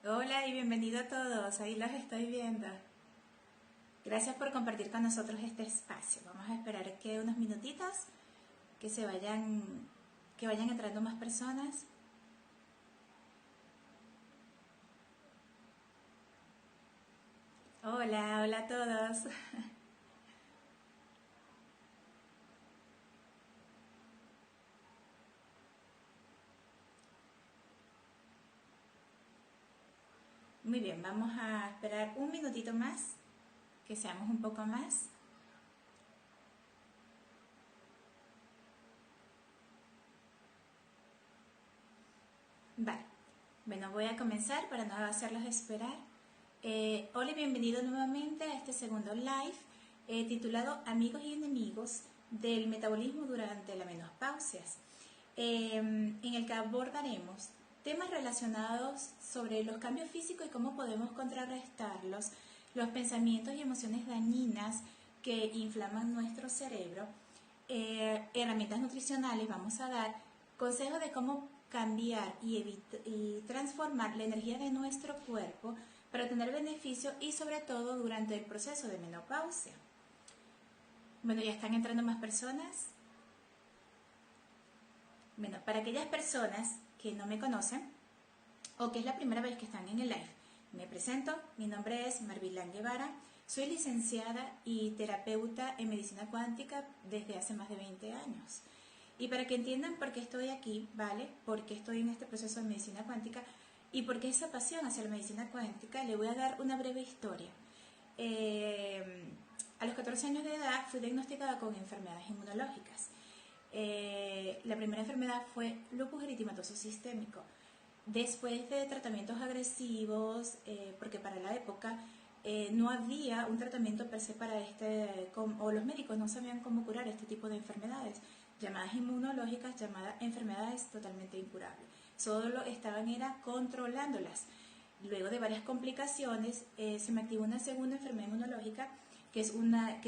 Hola y bienvenido a todos, ahí los estoy viendo. Gracias por compartir con nosotros este espacio. Vamos a esperar que unos minutitos que que vayan entrando más personas. Hola, hola a todos. Muy bien, vamos a esperar un minutito más, que seamos un poco más. Vale, bueno, voy a comenzar para no hacerlos esperar. Hola y bienvenido nuevamente a este segundo live titulado Amigos y enemigos del metabolismo durante la menopausia, en el que abordaremos temas relacionados sobre los cambios físicos y cómo podemos contrarrestarlos, los pensamientos y emociones dañinas que inflaman nuestro cerebro, herramientas nutricionales vamos a dar, consejos de cómo cambiar y transformar la energía de nuestro cuerpo para tener beneficio y sobre todo durante el proceso de menopausia. Bueno, ya están entrando más personas. Bueno, para aquellas personas que no me conocen o que es la primera vez que están en el live, me presento, mi nombre es Marvilán Guevara, soy licenciada y terapeuta en medicina cuántica desde hace más de 20 años. Y para que entiendan por qué estoy aquí, ¿vale? Por qué estoy en este proceso de medicina cuántica y por qué esa pasión hacia la medicina cuántica, le voy a dar una breve historia. A los 14 años de edad fui diagnosticada con enfermedades inmunológicas. La primera enfermedad fue lupus eritematoso sistémico. Después de tratamientos agresivos, porque para la época no había un tratamiento per se para o los médicos no sabían cómo curar este tipo de enfermedades, llamadas inmunológicas, llamadas enfermedades totalmente incurables. Solo estaban controlándolas. Luego de varias complicaciones, se me activó una segunda enfermedad inmunológica que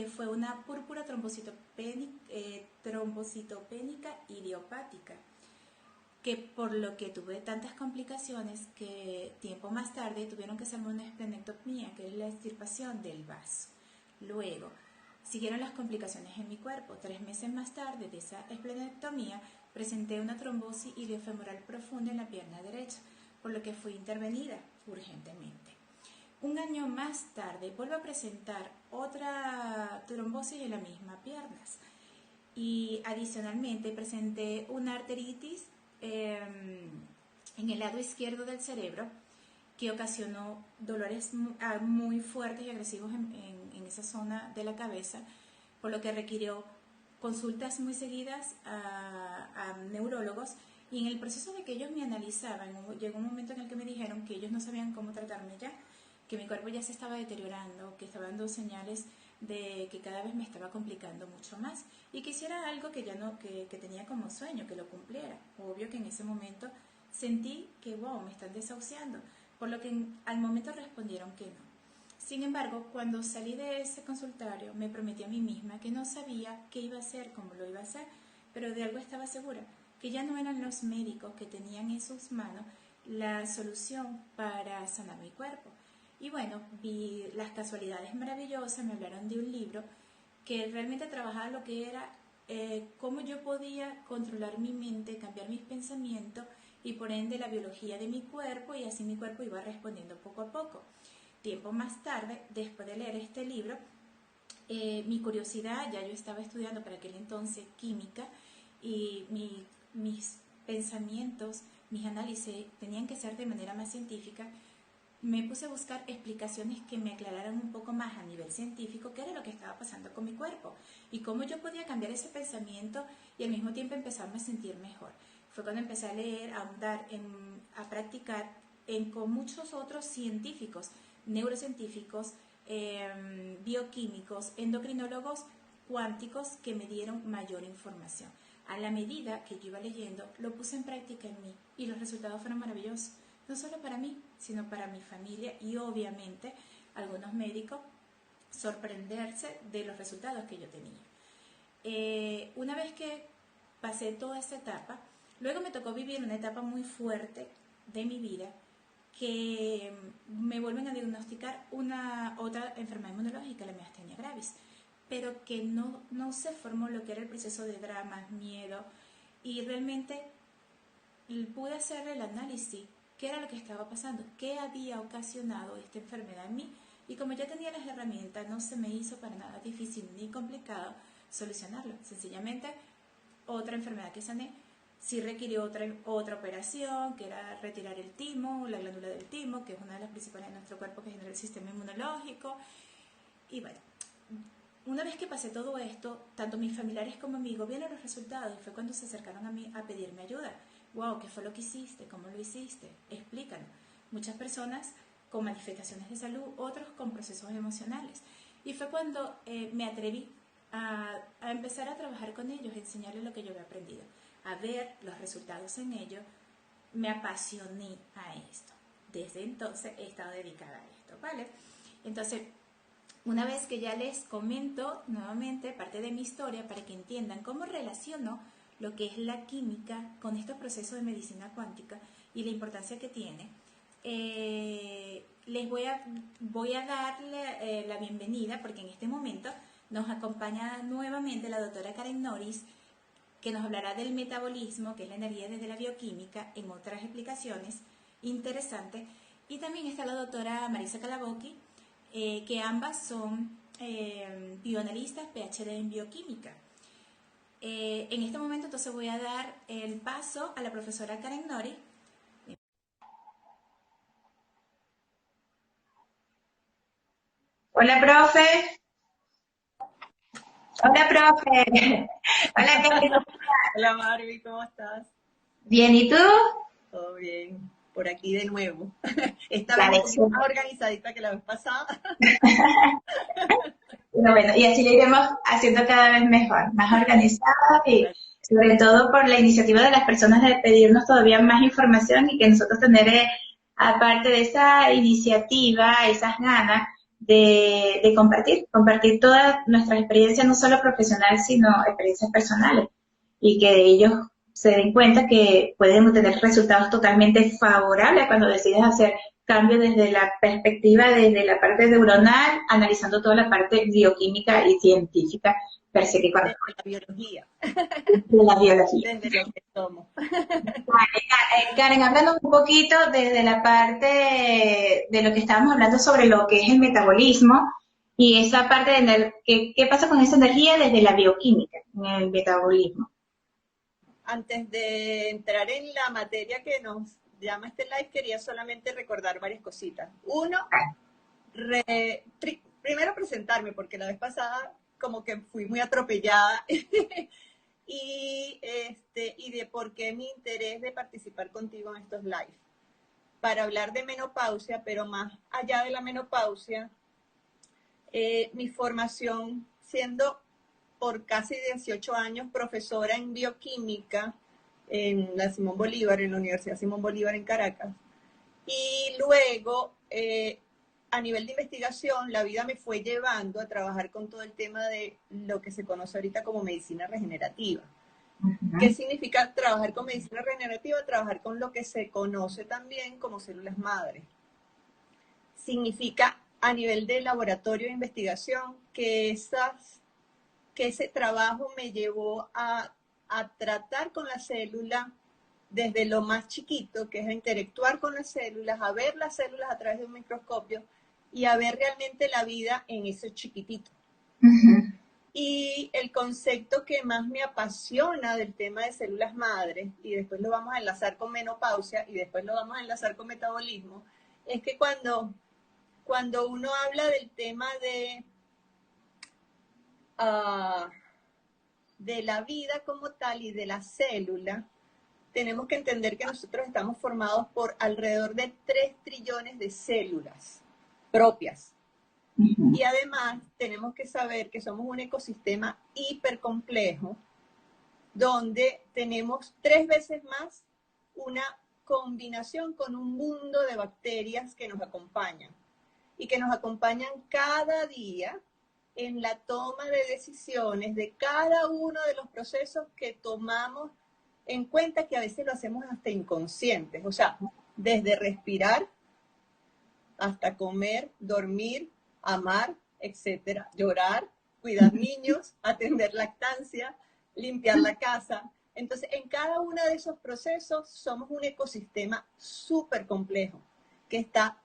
fue una púrpura trombocitopénica idiopática, que por lo que tuve tantas complicaciones que tiempo más tarde tuvieron que hacerme una esplenectomía, que es la extirpación del vaso. Luego siguieron las complicaciones en mi cuerpo. 3 meses más tarde de esa esplenectomía presenté una trombosis iliofemoral profunda en la pierna derecha, por lo que fui intervenida urgentemente. Un año más tarde vuelvo a presentar otra trombosis en la misma pierna y adicionalmente presenté una arteritis en el lado izquierdo del cerebro que ocasionó dolores muy fuertes y agresivos en esa zona de la cabeza, por lo que requirió consultas muy seguidas a neurólogos, y en el proceso de que ellos me analizaban, llegó un momento en el que me dijeron que ellos no sabían cómo tratarme ya, que mi cuerpo ya se estaba deteriorando, que estaba dando señales de que cada vez me estaba complicando mucho más y que hiciera algo que ya no, que tenía como sueño, que lo cumpliera. Obvio que en ese momento sentí que, wow, me están desahuciando, por lo que al momento respondieron que no. Sin embargo, cuando salí de ese consultorio, me prometí a mí misma que no sabía qué iba a hacer, cómo lo iba a hacer, pero de algo estaba segura, que ya no eran los médicos que tenían en sus manos la solución para sanar mi cuerpo. Y bueno, vi las casualidades maravillosas, me hablaron de un libro que realmente trabajaba lo que era cómo yo podía controlar mi mente, cambiar mis pensamientos y por ende la biología de mi cuerpo, y así mi cuerpo iba respondiendo poco a poco. Tiempo más tarde, después de leer este libro, mi curiosidad, ya yo estaba estudiando para aquel entonces química y mis pensamientos, mis análisis tenían que ser de manera más científica. Me puse a buscar explicaciones que me aclararan un poco más a nivel científico qué era lo que estaba pasando con mi cuerpo y cómo yo podía cambiar ese pensamiento y al mismo tiempo empezarme a sentir mejor. Fue cuando empecé a leer, a ahondar, a practicar con muchos otros científicos, neurocientíficos, bioquímicos, endocrinólogos cuánticos que me dieron mayor información. A la medida que yo iba leyendo, lo puse en práctica en mí y los resultados fueron maravillosos. No solo para mí, sino para mi familia y obviamente algunos médicos sorprenderse de los resultados que yo tenía. Una vez que pasé toda esa etapa, luego me tocó vivir una etapa muy fuerte de mi vida que me vuelven a diagnosticar una otra enfermedad inmunológica, la miastenia gravis, pero que no se formó lo que era el proceso de drama, miedo, y realmente pude hacer el análisis, qué era lo que estaba pasando, qué había ocasionado esta enfermedad en mí, y como ya tenía las herramientas, no se me hizo para nada difícil ni complicado solucionarlo. Sencillamente, otra enfermedad que sané, sí requirió otra operación, que era retirar el timo, la glándula del timo, que es una de las principales de nuestro cuerpo que genera el sistema inmunológico. Y bueno, una vez que pasé todo esto, tanto mis familiares como amigos vieron los resultados, y fue cuando se acercaron a mí a pedirme ayuda. Wow, ¿qué fue lo que hiciste? ¿Cómo lo hiciste? Explícanos. Muchas personas con manifestaciones de salud, otros con procesos emocionales. Y fue cuando me atreví a empezar a trabajar con ellos, a enseñarles lo que yo había aprendido, a ver los resultados en ellos. Me apasioné a esto. Desde entonces he estado dedicada a esto, ¿vale? Entonces, una vez que ya les comento nuevamente parte de mi historia para que entiendan cómo relaciono lo que es la química con estos procesos de medicina cuántica y la importancia que tiene, les voy a darle la bienvenida, porque en este momento nos acompaña nuevamente la doctora Karen Norris, que nos hablará del metabolismo, que es la energía desde la bioquímica, en otras explicaciones interesantes. Y también está la doctora Marisa Calaboqui, que ambas son bioanalistas PhD en bioquímica. En este momento entonces voy a dar el paso a la profesora Karen Norris. Hola, profe. Hola, profe. Hola, Kelly. Hola Marvi, ¿cómo estás? Bien, ¿y tú? Todo bien, por aquí de nuevo. Esta vez un Vale, poquito más súper. organizadita que la vez pasada. Bueno, y así lo iremos haciendo cada vez mejor, más organizado y sobre todo por la iniciativa de las personas de pedirnos todavía más información y que nosotros tener, aparte de esa iniciativa, esas ganas de compartir todas nuestras experiencias, no solo profesionales, sino experiencias personales, y que ellos se den cuenta que pueden obtener resultados totalmente favorables cuando decides hacer cambio desde la perspectiva, desde la parte neuronal, analizando toda la parte bioquímica y científica per se que Desde corresponde la biología, de la biología. desde lo que somos. Karen, hablando un poquito desde la parte de lo que estábamos hablando sobre lo que es el metabolismo y esa parte de qué pasa con esa energía desde la bioquímica, en el metabolismo. Antes de entrar en la materia que nos llama este live, quería solamente recordar varias cositas. Uno, primero presentarme, porque la vez pasada como que fui muy atropellada y de por qué mi interés de participar contigo en estos lives. Para hablar de menopausia, pero más allá de la menopausia, mi formación siendo por casi 18 años profesora en bioquímica en la Simón Bolívar, en la Universidad Simón Bolívar en Caracas, y luego a nivel de investigación, la vida me fue llevando a trabajar con todo el tema de lo que se conoce ahorita como medicina regenerativa. ¿Qué significa trabajar con medicina regenerativa? Trabajar con lo que se conoce también como células madre. Significa a nivel de laboratorio de investigación que ese trabajo me llevó a tratar con la célula desde lo más chiquito, que es a interactuar con las células, a ver las células a través de un microscopio y a ver realmente la vida en ese chiquitito. Y el concepto que más me apasiona del tema de células madres, y después lo vamos a enlazar con menopausia y después lo vamos a enlazar con metabolismo, es que cuando uno habla del tema de la vida como tal y de la célula, tenemos que entender que nosotros estamos formados por alrededor de 3 trillones de células propias. Y además tenemos que saber que somos un ecosistema hipercomplejo donde tenemos 3 veces más una combinación con un mundo de bacterias que nos acompañan y que nos acompañan cada día en la toma de decisiones de cada uno de los procesos que tomamos en cuenta, que a veces lo hacemos hasta inconscientes. O sea, desde respirar, hasta comer, dormir, amar, etcétera, llorar, cuidar niños, atender lactancia, limpiar la casa. Entonces, en cada uno de esos procesos somos un ecosistema súper complejo que está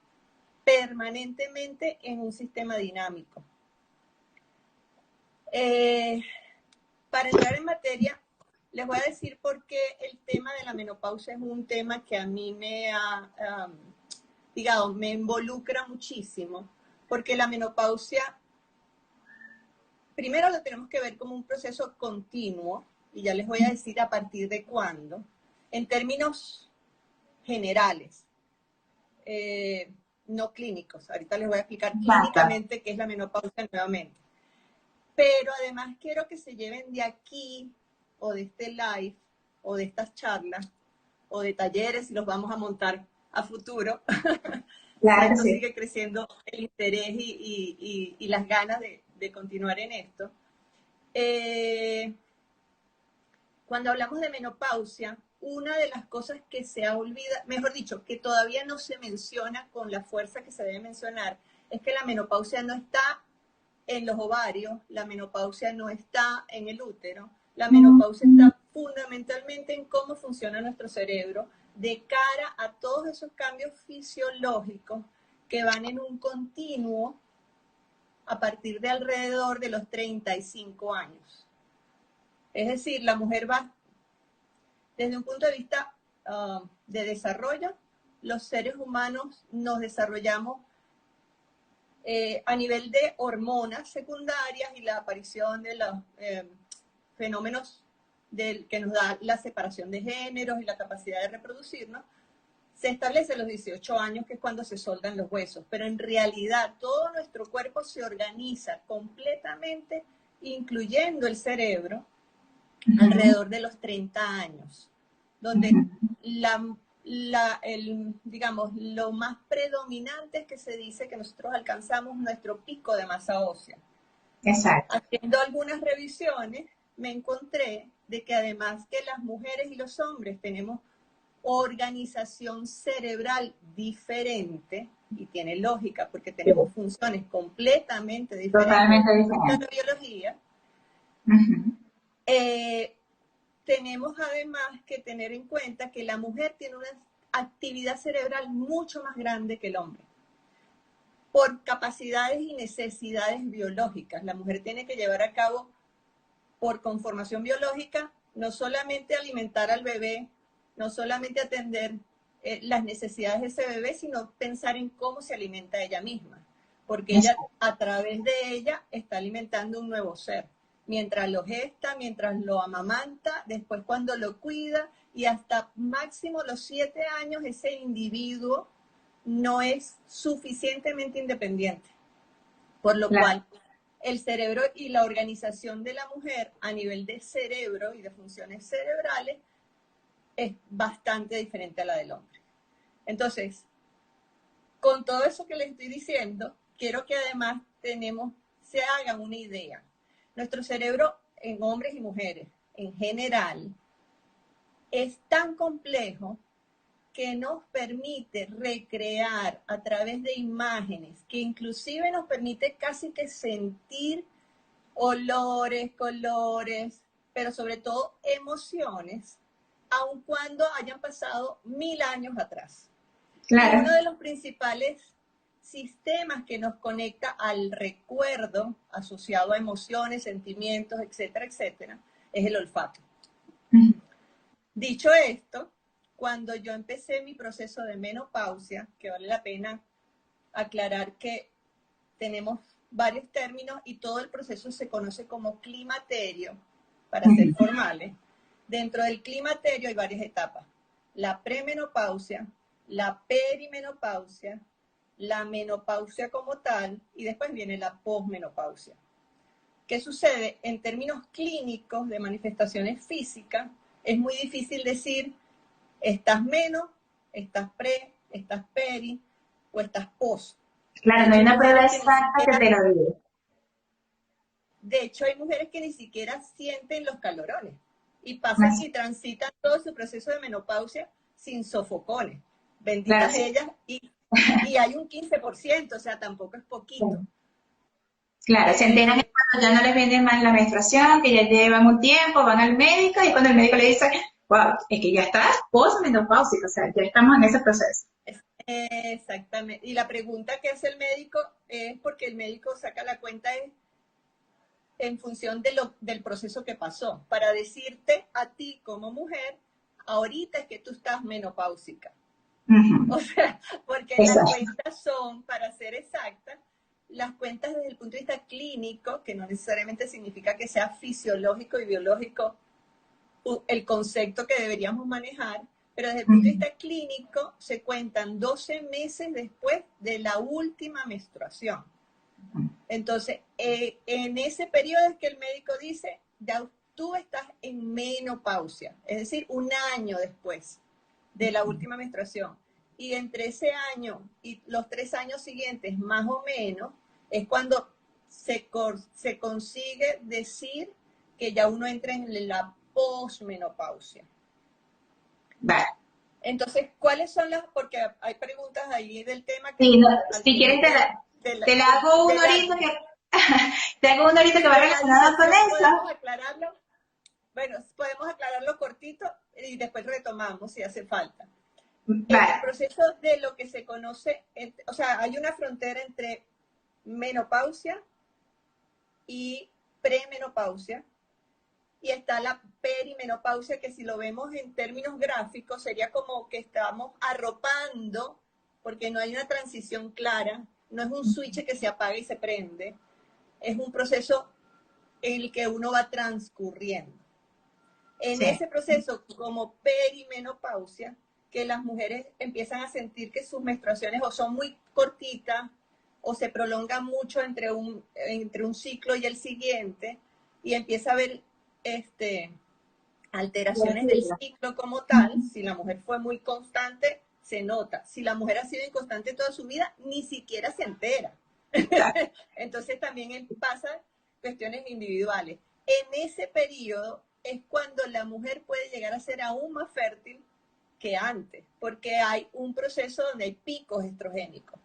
permanentemente en un sistema dinámico. Para entrar en materia, les voy a decir por qué el tema de la menopausia es un tema que a mí me involucra muchísimo, porque la menopausia, primero lo tenemos que ver como un proceso continuo, y ya les voy a decir a partir de cuándo, en términos generales, no clínicos. Ahorita les voy a explicar clínicamente qué es la menopausia nuevamente. Pero además quiero que se lleven de aquí, o de este live, o de estas charlas, o de talleres, si los vamos a montar a futuro. Claro, si sí. sigue creciendo el interés y las ganas de continuar en esto. Cuando hablamos de menopausia, una de las cosas que se ha olvidado, mejor dicho, que todavía no se menciona con la fuerza que se debe mencionar, es que la menopausia no está en los ovarios, la menopausia no está en el útero, la menopausia está fundamentalmente en cómo funciona nuestro cerebro de cara a todos esos cambios fisiológicos que van en un continuo a partir de alrededor de los 35 años. Es decir, la mujer va, desde un punto de vista de desarrollo, los seres humanos nos desarrollamos a nivel de hormonas secundarias y la aparición de los fenómenos que nos da la separación de géneros y la capacidad de reproducirnos, se establece a los 18 años, que es cuando se soldan los huesos. Pero en realidad todo nuestro cuerpo se organiza completamente, incluyendo el cerebro, alrededor de los 30 años, donde digamos, lo más predominante es que se dice que nosotros alcanzamos nuestro pico de masa ósea. Exacto. Haciendo algunas revisiones, me encontré de que además que las mujeres y los hombres tenemos organización cerebral diferente, y tiene lógica porque tenemos funciones completamente diferentes. Totalmente diferentes. En la biología, tenemos además que tener en cuenta que la mujer tiene una actividad cerebral mucho más grande que el hombre, por capacidades y necesidades biológicas. La mujer tiene que llevar a cabo, por conformación biológica, no solamente alimentar al bebé, no solamente atender las necesidades de ese bebé, sino pensar en cómo se alimenta ella misma, porque ella, a través de ella, está alimentando un nuevo ser. Mientras lo gesta, mientras lo amamanta, después cuando lo cuida, y hasta máximo los 7 años ese individuo no es suficientemente independiente. Por lo cual, el cerebro y la organización de la mujer a nivel de cerebro y de funciones cerebrales es bastante diferente a la del hombre. Entonces, con todo eso que les estoy diciendo, quiero que además se hagan una idea. Nuestro cerebro en hombres y mujeres, en general, es tan complejo que nos permite recrear a través de imágenes, que inclusive nos permite casi que sentir olores, colores, pero sobre todo emociones, aun cuando hayan pasado 1000 años atrás. Claro. Y uno de los principales sistemas que nos conecta al recuerdo asociado a emociones, sentimientos, etcétera, etcétera, es el olfato. Dicho esto, cuando yo empecé mi proceso de menopausia, que vale la pena aclarar que tenemos varios términos y todo el proceso se conoce como climaterio, para ser formales. Dentro del climaterio hay varias etapas: la premenopausia, la perimenopausia, la menopausia como tal, y después viene la posmenopausia. ¿Qué sucede? En términos clínicos de manifestaciones físicas, es muy difícil decir estás meno, estás pre, estás peri o estás post. Claro, no hay una prueba exacta que te lo diga. De hecho, hay mujeres que ni siquiera sienten los calorones y pasan y transitan todo su proceso de menopausia sin sofocones. Benditas ellas, y Y hay un 15%, o sea, tampoco es poquito. Claro, se enteran cuando ya no les viene mal la menstruación, que ya llevan un tiempo, van al médico y cuando el médico le dice, wow, es que ya estás posmenopáusica, o sea, ya estamos en ese proceso. Exactamente. Y la pregunta que hace el médico es porque el médico saca la cuenta en función del proceso que pasó, para decirte a ti como mujer, ahorita es que tú estás menopáusica. O sea, porque las cuentas son, para ser exactas, las cuentas desde el punto de vista clínico, que no necesariamente significa que sea fisiológico y biológico el concepto que deberíamos manejar, pero desde el punto de vista clínico se cuentan 12 meses después de la última menstruación. Entonces, en ese periodo es que el médico dice, ya tú estás en menopausia, es decir, un año después de la última menstruación. Y entre ese año y los 3 años siguientes, más o menos, es cuando se consigue decir que ya uno entra en la posmenopausia. Vale. Entonces, ¿cuáles son las? Porque hay preguntas ahí del tema que... Sí, no, si quieres te la hago uno ahorita que... te hago uno ahorita que va relacionado con eso. ¿Podemos aclararlo? Bueno, podemos aclararlo cortito y después retomamos si hace falta. Vale. El proceso de lo que se conoce, o sea, hay una frontera entre menopausia y premenopausia, y está la perimenopausia, que si lo vemos en términos gráficos sería como que estamos arropando, porque no hay una transición clara, no es un switch que se apaga y se prende, es un proceso en el que uno va transcurriendo. En ese proceso, como perimenopausia, que las mujeres empiezan a sentir que sus menstruaciones o son muy cortitas o se prolongan mucho entre un ciclo y el siguiente, y empieza a haber alteraciones del ciclo como tal. Si la mujer fue muy constante, se nota. Si la mujer ha sido inconstante toda su vida, ni siquiera se entera. Entonces también pasa cuestiones individuales. En ese periodo es cuando la mujer puede llegar a ser aún más fértil que antes, porque hay un proceso donde hay picos estrogénicos.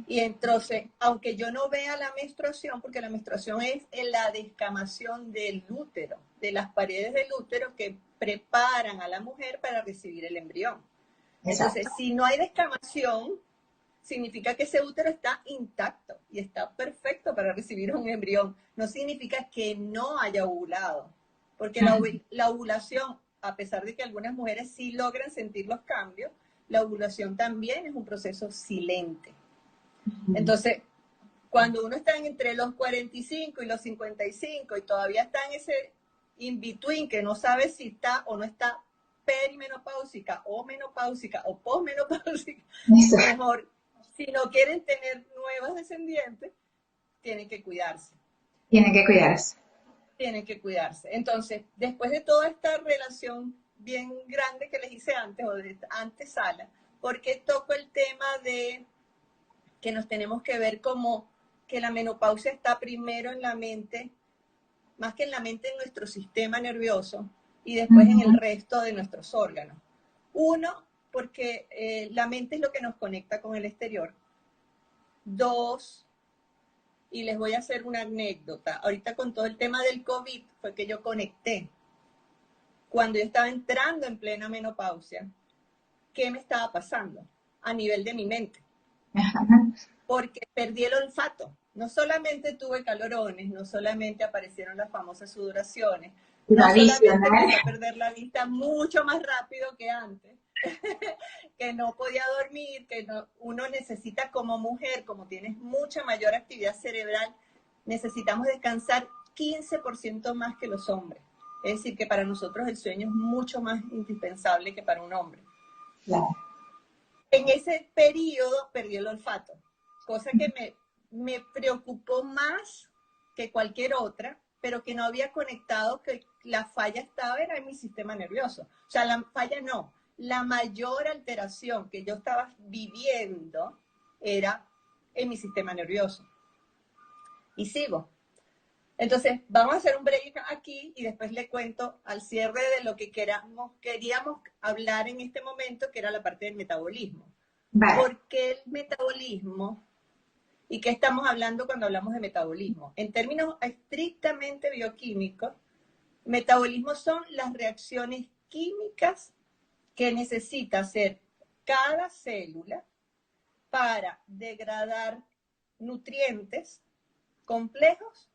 Y entonces, aunque yo no vea la menstruación, porque la menstruación es la descamación del útero, de las paredes del útero que preparan a la mujer para recibir el embrión. Entonces, si no hay descamación, significa que ese útero está intacto y está perfecto para recibir un embrión. No significa que no haya ovulado, porque la ovulación, a pesar de que algunas mujeres sí logran sentir los cambios, la ovulación también es un proceso silente. Entonces, cuando uno está entre los 45 y los 55 y todavía está en ese in-between que no sabe si está o no está perimenopáusica o menopáusica o posmenopáusica, mejor, si no quieren tener nuevas descendientes, tienen que cuidarse. Tienen que cuidarse. Tienen que cuidarse. Entonces, después de toda esta relación bien grande que les hice antes, o de antesala, ¿por qué toco el tema de que nos tenemos que ver como que la menopausia está primero en la mente, más que en la mente, en nuestro sistema nervioso, y después en el resto de nuestros órganos? Uno, porque la mente es lo que nos conecta con el exterior. Dos, y les voy a hacer una anécdota. Ahorita con todo el tema del COVID fue que yo conecté. Cuando yo estaba entrando en plena menopausia, ¿qué me estaba pasando a nivel de mi mente? Porque perdí el olfato. No solamente tuve calorones, no solamente aparecieron las famosas sudoraciones, no solamente empecé a perder la vista mucho más rápido que antes, que no podía dormir, que uno necesita como mujer, como tienes mucha mayor actividad cerebral, necesitamos descansar 15% más que los hombres. Es decir, que para nosotros el sueño es mucho más indispensable que para un hombre. Claro. En ese periodo perdí el olfato, cosa que me preocupó más que cualquier otra, pero que no había conectado que la falla era en mi sistema nervioso. O sea, la falla no, la mayor alteración que yo estaba viviendo era en mi sistema nervioso. Y sigo. Entonces, vamos a hacer un break aquí y después le cuento al cierre de lo que queríamos hablar en este momento, que era la parte del metabolismo. Vale. ¿Por qué el metabolismo? ¿Y qué estamos hablando cuando hablamos de metabolismo? En términos estrictamente bioquímicos, metabolismo son las reacciones químicas que necesita hacer cada célula para degradar nutrientes complejos,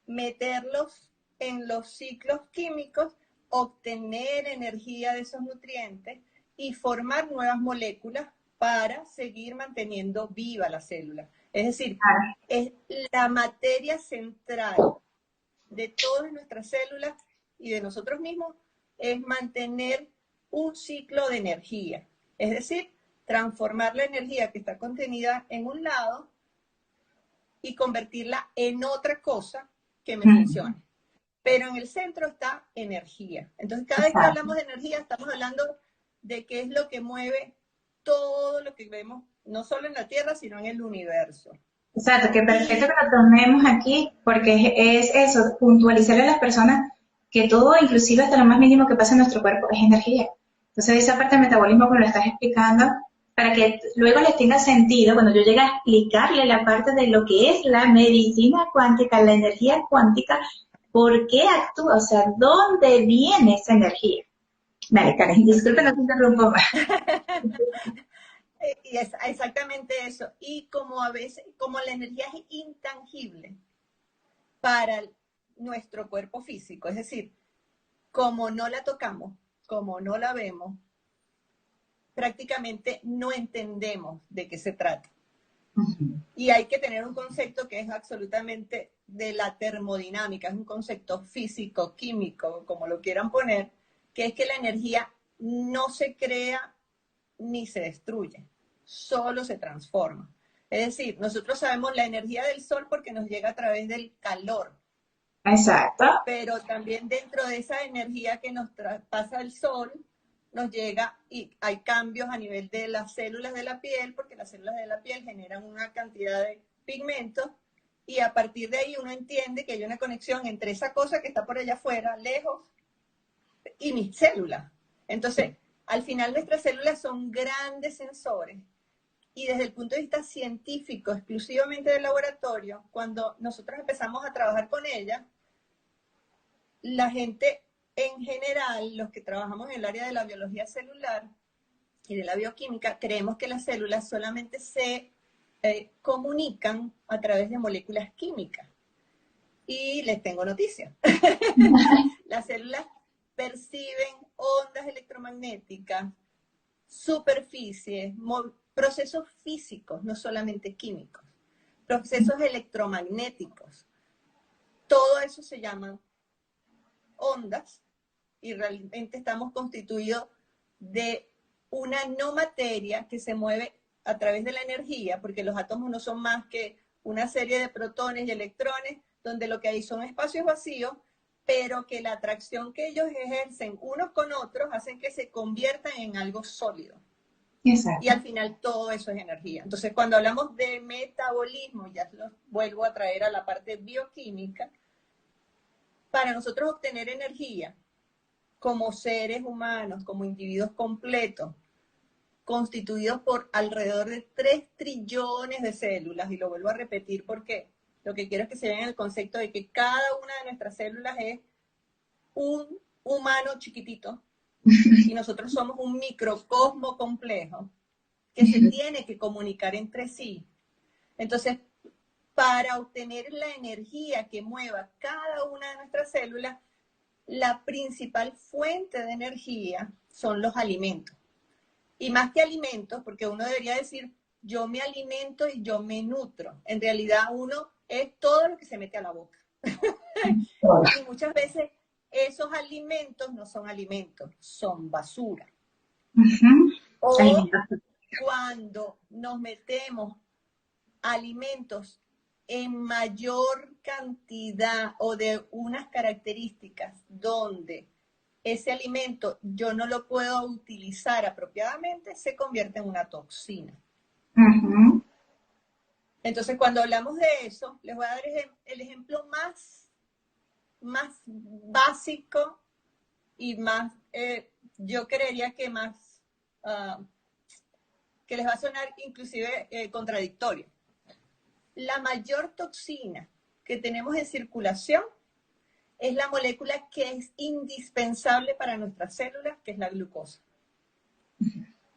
meterlos en los ciclos químicos, obtener energía de esos nutrientes y formar nuevas moléculas para seguir manteniendo viva la célula. Es decir, es la materia central de todas nuestras células y de nosotros mismos, es mantener un ciclo de energía. Es decir, transformar la energía que está contenida en un lado y convertirla en otra cosa que me funcione. Pero en el centro está energía. Entonces, cada vez que hablamos de energía, estamos hablando de qué es lo que mueve todo lo que vemos, no solo en la Tierra, sino en el universo. Exacto, que perfecto que lo tomemos aquí, porque es eso, puntualizarle a las personas que todo, inclusive hasta lo más mínimo que pasa en nuestro cuerpo, es energía. Entonces, esa parte del metabolismo que lo estás explicando, para que luego les tenga sentido, cuando yo llegue a explicarle la parte de lo que es la medicina cuántica, la energía cuántica, por qué actúa, o sea, dónde viene esa energía. Vale, Karen, disculpe, no te interrumpo más. Y es exactamente eso. Y como a veces, como la energía es intangible para nuestro cuerpo físico, es decir, como no la tocamos, como no la vemos, prácticamente no entendemos de qué se trata. Y hay que tener un concepto que es absolutamente de la termodinámica, es un concepto físico, químico, como lo quieran poner, que es que la energía no se crea ni se destruye, solo se transforma. Es decir, nosotros sabemos la energía del sol porque nos llega a través del calor, Exacto. pero también dentro de esa energía que nos pasa el sol, nos llega y hay cambios a nivel de las células de la piel, porque las células de la piel generan una cantidad de pigmentos y a partir de ahí uno entiende que hay una conexión entre esa cosa que está por allá afuera, lejos, y mis células. Entonces, al final nuestras células son grandes sensores y desde el punto de vista científico, exclusivamente del laboratorio, cuando nosotros empezamos a trabajar con ellas, la gente en general, los que trabajamos en el área de la biología celular y de la bioquímica, creemos que las células solamente se comunican a través de moléculas químicas. Y les tengo noticias. Las células perciben ondas electromagnéticas, superficies, procesos físicos, no solamente químicos, procesos electromagnéticos. Todo eso se llaman ondas y realmente estamos constituidos de una no materia que se mueve a través de la energía, porque los átomos no son más que una serie de protones y electrones, donde lo que hay son espacios vacíos, pero que la atracción que ellos ejercen unos con otros hacen que se conviertan en algo sólido. Exacto. Y al final todo eso es energía. Entonces, cuando hablamos de metabolismo, ya lo vuelvo a traer a la parte bioquímica, para nosotros obtener energía como seres humanos, como individuos completos, constituidos por alrededor de 3 trillones de células, y lo vuelvo a repetir porque lo que quiero es que se vean el concepto de que cada una de nuestras células es un humano chiquitito, y nosotros somos un microcosmo complejo que se tiene que comunicar entre sí. Entonces, para obtener la energía que mueva cada una de nuestras células, la principal fuente de energía son los alimentos. Y más que alimentos, porque uno debería decir, yo me alimento y yo me nutro. En realidad uno es todo lo que se mete a la boca. Y muchas veces esos alimentos no son alimentos, son basura. O cuando nos metemos alimentos en mayor cantidad o de unas características donde ese alimento yo no lo puedo utilizar apropiadamente, se convierte en una toxina. Entonces, cuando hablamos de eso, les voy a dar el ejemplo más básico y más, yo creería que más que les va a sonar inclusive contradictorio. La mayor toxina que tenemos en circulación es la molécula que es indispensable para nuestras células, que es la glucosa.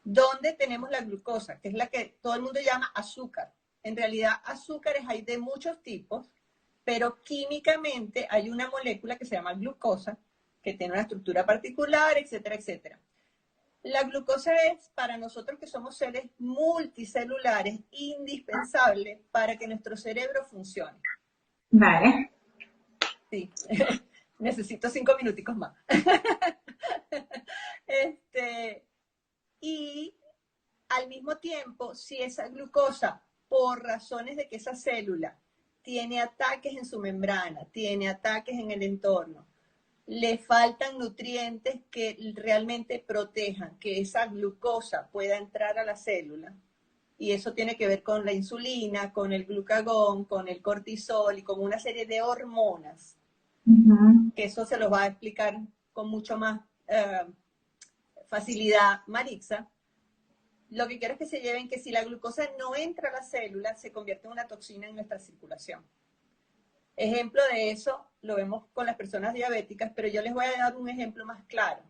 ¿Dónde tenemos la glucosa? Que es la que todo el mundo llama azúcar. En realidad, azúcares hay de muchos tipos, pero químicamente hay una molécula que se llama glucosa, que tiene una estructura particular, etcétera, etcétera. La glucosa es, para nosotros que somos seres multicelulares, indispensable para que nuestro cerebro funcione. Vale. Sí, necesito 5 minuticos más. Y al mismo tiempo, si esa glucosa, por razones de que esa célula tiene ataques en su membrana, tiene ataques en el entorno, le faltan nutrientes que realmente protejan que esa glucosa pueda entrar a la célula, y eso tiene que ver con la insulina, con el glucagón, con el cortisol y con una serie de hormonas, que eso se los va a explicar con mucho más facilidad Marixa. Lo que quiero es que se lleven que si la glucosa no entra a la célula, se convierte en una toxina en nuestra circulación. Ejemplo de eso lo vemos con las personas diabéticas, pero yo les voy a dar un ejemplo más claro.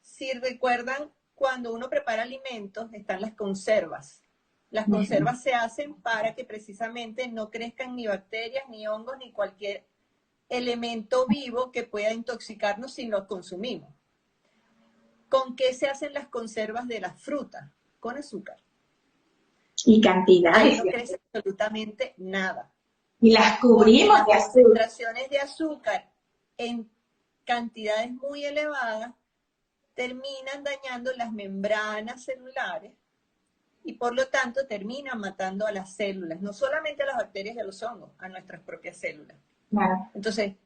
Si recuerdan, cuando uno prepara alimentos, están las conservas. Las conservas se hacen para que precisamente no crezcan ni bacterias, ni hongos, ni cualquier elemento vivo que pueda intoxicarnos si lo consumimos. ¿Con qué se hacen las conservas de las frutas? Con azúcar. Y cantidades. Ahí no crece absolutamente nada. Y las cubrimos de azúcar. Concentraciones de azúcar en cantidades muy elevadas terminan dañando las membranas celulares y por lo tanto terminan matando a las células, no solamente a las bacterias y a los hongos, a nuestras propias células. Claro. Entonces,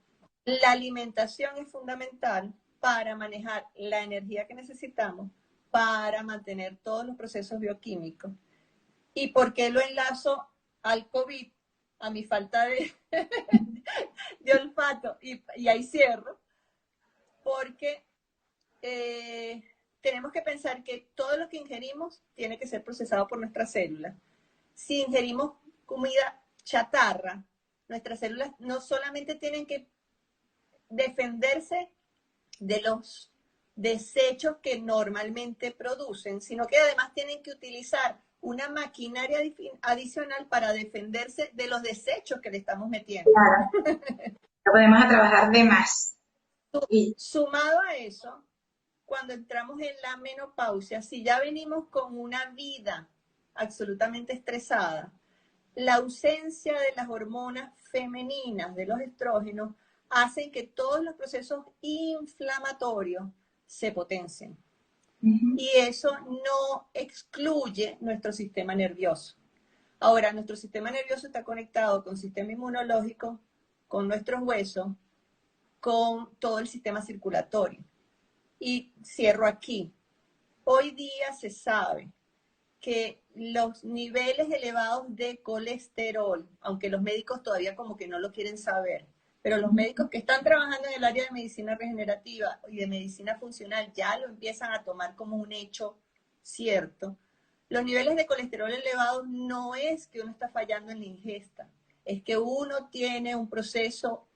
la alimentación es fundamental para manejar la energía que necesitamos para mantener todos los procesos bioquímicos. ¿Y por qué lo enlazo al COVID? A mi falta de olfato, y ahí cierro, porque tenemos que pensar que todo lo que ingerimos tiene que ser procesado por nuestras células. Si ingerimos comida chatarra, nuestras células no solamente tienen que defenderse de los desechos que normalmente producen, sino que además tienen que utilizar una maquinaria adicional para defenderse de los desechos que le estamos metiendo. Claro. No podemos trabajar de más. Sumado a eso, cuando entramos en la menopausia, si ya venimos con una vida absolutamente estresada, la ausencia de las hormonas femeninas, de los estrógenos, hacen que todos los procesos inflamatorios se potencien. Y eso no excluye nuestro sistema nervioso. Ahora, nuestro sistema nervioso está conectado con el sistema inmunológico, con nuestros huesos, con todo el sistema circulatorio. Y cierro aquí. Hoy día se sabe que los niveles elevados de colesterol, aunque los médicos todavía como que no lo quieren saber, pero los médicos que están trabajando en el área de medicina regenerativa y de medicina funcional ya lo empiezan a tomar como un hecho cierto. Los niveles de colesterol elevados no es que uno está fallando en la ingesta, es que uno tiene un proceso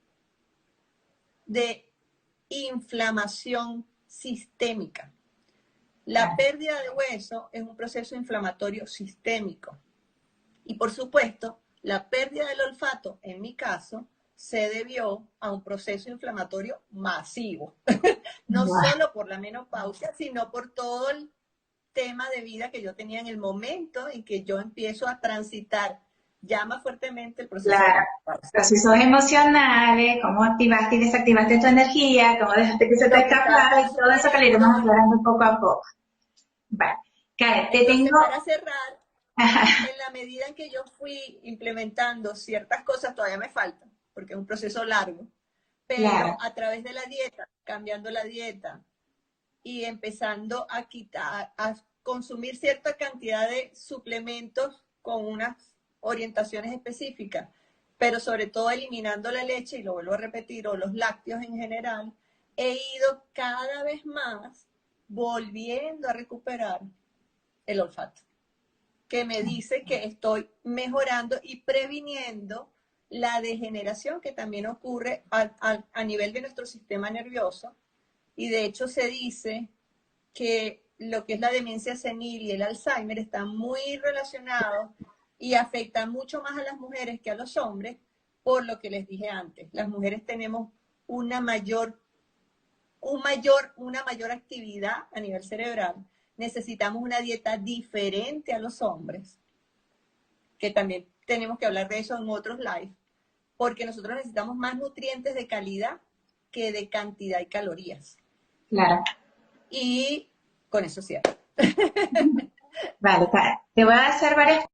de inflamación sistémica. La pérdida de hueso es un proceso inflamatorio sistémico. Y por supuesto, la pérdida del olfato, en mi caso, se debió a un proceso inflamatorio masivo. No solo por la menopausia, sino por todo el tema de vida que yo tenía en el momento en que yo empiezo a transitar ya más fuertemente el proceso. Claro, procesos emocionales, cómo activaste y desactivaste tu energía, cómo dejaste que se te escapara y todo eso que le iremos aclarando poco a poco. Vale. Karen, te tengo... Para cerrar, en la medida en que yo fui implementando ciertas cosas, todavía me faltan, porque es un proceso largo, pero a través de la dieta, cambiando la dieta y empezando a quitar, a consumir cierta cantidad de suplementos con unas orientaciones específicas, pero sobre todo eliminando la leche, y lo vuelvo a repetir, o los lácteos en general, he ido cada vez más volviendo a recuperar el olfato, que me dice que estoy mejorando y previniendo la degeneración que también ocurre a nivel de nuestro sistema nervioso. Y de hecho se dice que lo que es la demencia senil y el Alzheimer están muy relacionados y afectan mucho más a las mujeres que a los hombres, por lo que les dije antes. Las mujeres tenemos una mayor actividad a nivel cerebral. Necesitamos una dieta diferente a los hombres, que también tenemos que hablar de eso en otros live, porque nosotros necesitamos más nutrientes de calidad que de cantidad y calorías. Claro. Y con eso cierro. Vale, te voy a hacer varias.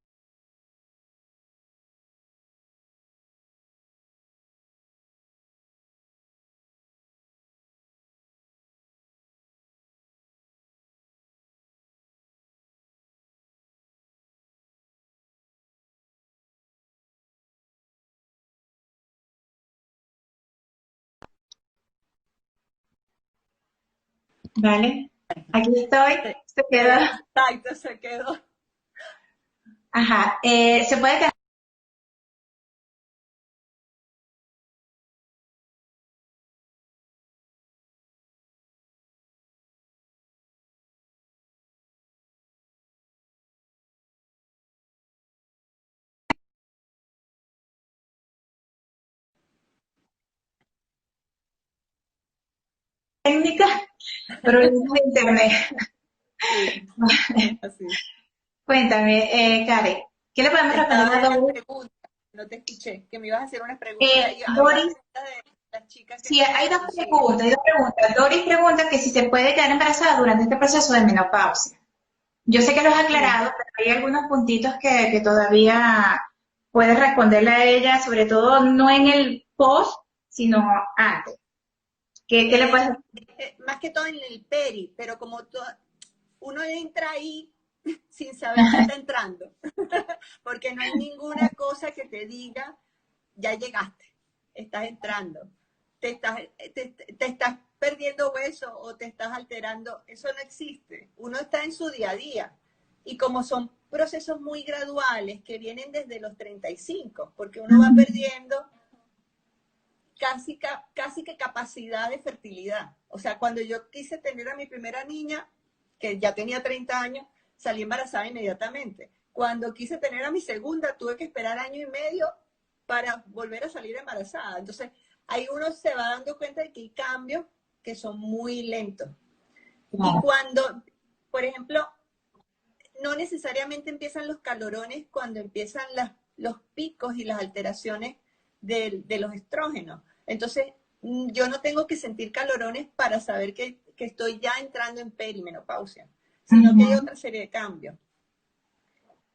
Vale, aquí estoy. Se quedó. Exacto, se quedó. Ajá, se puede quedar. Técnica, problemas de internet. Sí, así. Cuéntame, Karen, ¿qué le podemos responder Estaba a en las Doris? preguntas, no te escuché, que me ibas a hacer unas preguntas. Y hay una Doris, pregunta de las chicas que sí, están hay dos introducidas. preguntas, hay dos preguntas. Doris pregunta que si se puede quedar embarazada durante este proceso de menopausia. Yo sé que lo has Sí. aclarado, pero hay algunos puntitos que todavía puedes responderle a ella, sobre todo no en el post, sino antes. ¿Qué le puedes decir? Más que todo en el peri, pero como uno entra ahí sin saber que está entrando, porque no hay ninguna cosa que te diga, ya llegaste, estás entrando, te estás perdiendo hueso o te estás alterando, eso no existe. Uno está en su día a día. Y como son procesos muy graduales que vienen desde los 35, porque uno va perdiendo casi que capacidad de fertilidad. O sea, cuando yo quise tener a mi primera niña, que ya tenía 30 años, salí embarazada inmediatamente. Cuando quise tener a mi segunda, tuve que esperar año y medio para volver a salir embarazada. Entonces, ahí uno se va dando cuenta de que hay cambios que son muy lentos. Y cuando, por ejemplo, no necesariamente empiezan los calorones cuando empiezan los picos y las alteraciones de los estrógenos. Entonces, yo no tengo que sentir calorones para saber que estoy ya entrando en perimenopausia, sino que hay otra serie de cambios.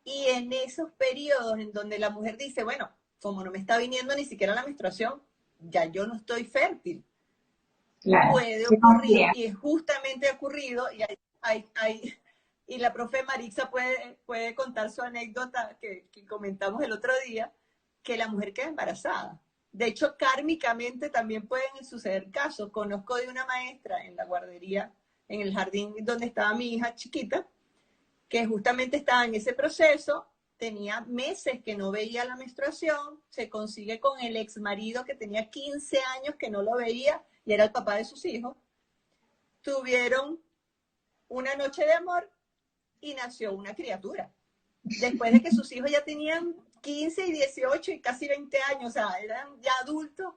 Y en esos periodos en donde la mujer dice, bueno, como no me está viniendo ni siquiera la menstruación, ya yo no estoy fértil. Claro, Puede ocurrir, y es justamente ocurrido, y la profe Marixa puede contar su anécdota que comentamos el otro día, que la mujer queda embarazada. De hecho, kármicamente también pueden suceder casos. Conozco de una maestra en la guardería, en el jardín donde estaba mi hija chiquita, que justamente estaba en ese proceso, tenía meses que no veía la menstruación, se consigue con el ex marido que tenía 15 años que no lo veía y era el papá de sus hijos. Tuvieron una noche de amor y nació una criatura. Después de que sus hijos ya tenían 15 y 18 y casi 20 años, o sea, eran ya adultos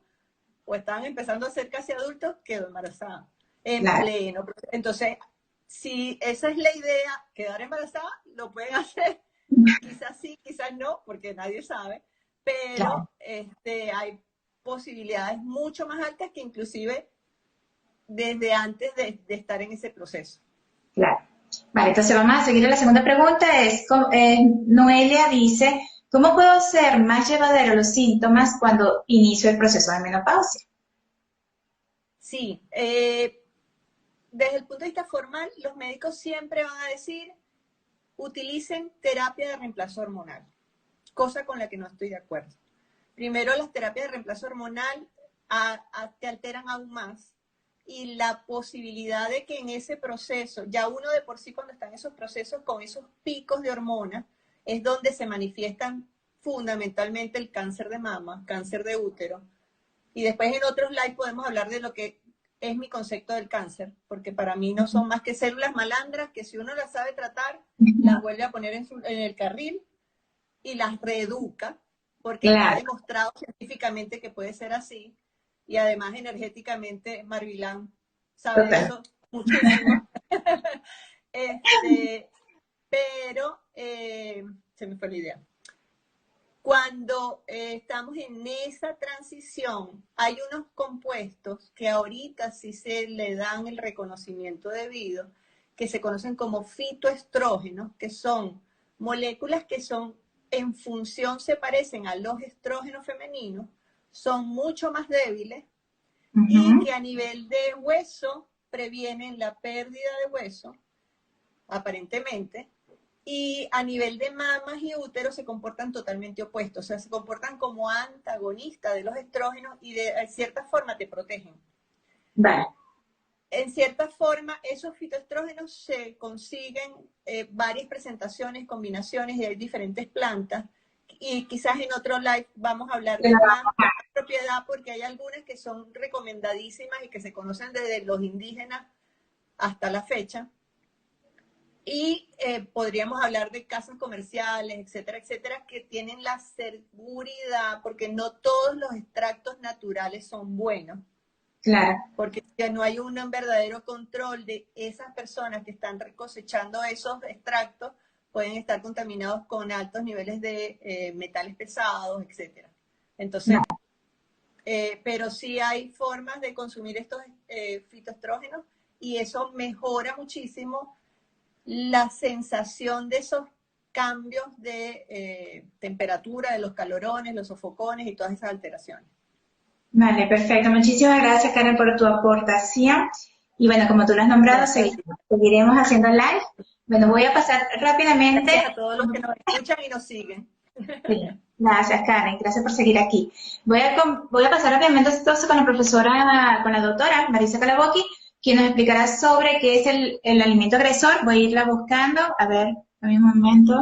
o estaban empezando a ser casi adultos, quedó embarazada en pleno. Entonces, si esa es la idea, quedar embarazada, lo pueden hacer. Quizás sí, quizás no, porque nadie sabe, pero hay posibilidades mucho más altas que inclusive desde antes de estar en ese proceso. Claro. Vale, entonces vamos a seguir. La segunda pregunta es, Noelia dice, ¿cómo puedo ser más llevadero los síntomas cuando inicio el proceso de menopausia? Sí, desde el punto de vista formal, los médicos siempre van a decir, utilicen terapia de reemplazo hormonal, cosa con la que no estoy de acuerdo. Primero, las terapias de reemplazo hormonal te alteran aún más y la posibilidad de que en ese proceso, ya uno de por sí cuando está en esos procesos con esos picos de hormonas, es donde se manifiestan fundamentalmente el cáncer de mama, cáncer de útero. Y después en otros live podemos hablar de lo que es mi concepto del cáncer, porque para mí no son más que células malandras que si uno las sabe tratar, las vuelve a poner en el carril y las reeduca, porque está demostrado científicamente que puede ser así. Y además energéticamente, Marvilán sabe de eso muchísimo. Pero se me fue la idea. Cuando estamos en esa transición, hay unos compuestos que ahorita sí se le dan el reconocimiento debido, que se conocen como fitoestrógenos, que son moléculas que son en función, se parecen a los estrógenos femeninos, son mucho más débiles y que a nivel de hueso previenen la pérdida de hueso, aparentemente, y a nivel de mamas y útero se comportan totalmente opuestos, o sea, se comportan como antagonistas de los estrógenos y de cierta forma te protegen. Vale. En cierta forma, esos fitoestrógenos se consiguen varias presentaciones, combinaciones, y hay diferentes plantas, y quizás en otro live vamos a hablar de más propiedad, porque hay algunas que son recomendadísimas y que se conocen desde los indígenas hasta la fecha. Y podríamos hablar de casas comerciales, etcétera, etcétera, que tienen la seguridad, porque no todos los extractos naturales son buenos. Claro. Porque no hay un verdadero control de esas personas que están cosechando esos extractos, pueden estar contaminados con altos niveles de metales pesados, etcétera. Entonces, pero sí hay formas de consumir estos fitoestrógenos y eso mejora muchísimo la sensación de esos cambios de temperatura, de los calorones, los sofocones y todas esas alteraciones. Vale, perfecto. Muchísimas gracias, Karen, por tu aportación. Y bueno, como tú lo has nombrado, seguiremos haciendo live. Bueno, voy a pasar rápidamente. Gracias a todos los que nos escuchan y nos siguen. Sí, gracias, Karen. Gracias por seguir aquí. Voy a pasar rápidamente entonces con la doctora Marisa Calabocchi, quien nos explicará sobre qué es el alimento agresor. Voy a irla buscando. A ver, un momento.